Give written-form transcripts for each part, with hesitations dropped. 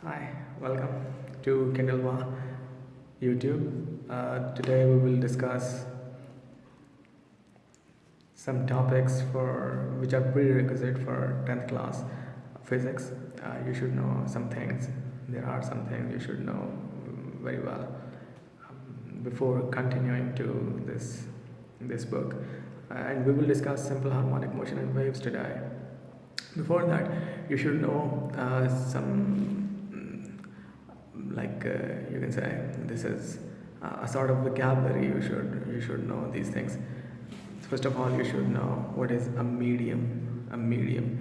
Hi, welcome to Kindlewa YouTube. Today we will discuss some topics for which are prerequisite for 10th class physics. You should know some things. There are some things you should know very well before continuing to this book. And we will discuss simple harmonic motion and waves today. Before that, you should know some you can say this is a sort of vocabulary. You should know these things. First of all, you should know what is a medium. A medium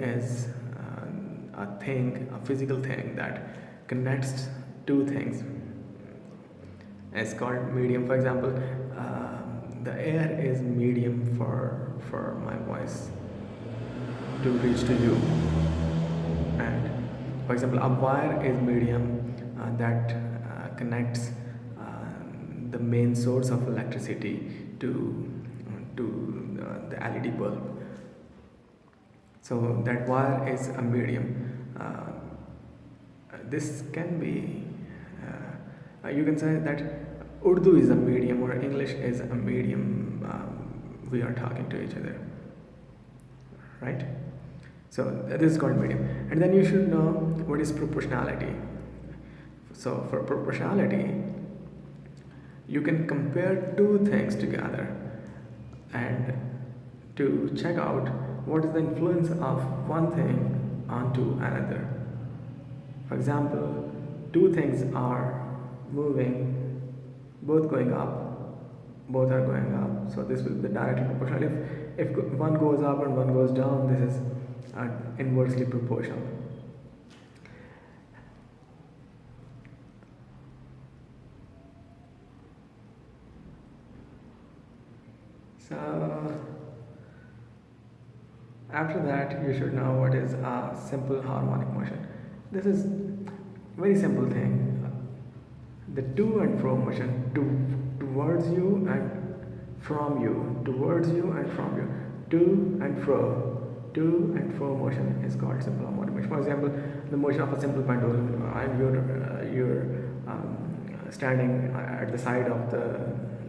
is a thing, a physical thing that connects two things. It's called medium. For example, the air is medium for my voice to reach to you. And for example, a wire is medium that connects the main source of electricity to the LED bulb. So that wire is a medium. This can be, you can say that Urdu is a medium or English is a medium. We are talking to each other, right? So this is called medium. And then you should know what is proportionality. So for proportionality, you can compare two things together and to check out what is the influence of one thing onto another. For example, two things are moving, both going up, both are going up. So this will be directly proportional. If one goes up and one goes down, this is inversely proportional. So after that, you should know what is a simple harmonic motion. This is very simple thing. The to and fro motion, towards you and from you, towards you and from you, to and fro motion is called simple harmonic motion. For example, the motion of a simple pendulum, and you're standing at the side of the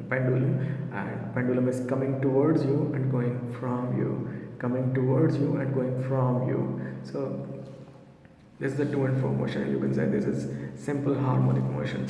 pendulum, and pendulum is coming towards you and going from you, coming towards you and going from you. So this is the to and fro motion. You can say this is simple harmonic motion.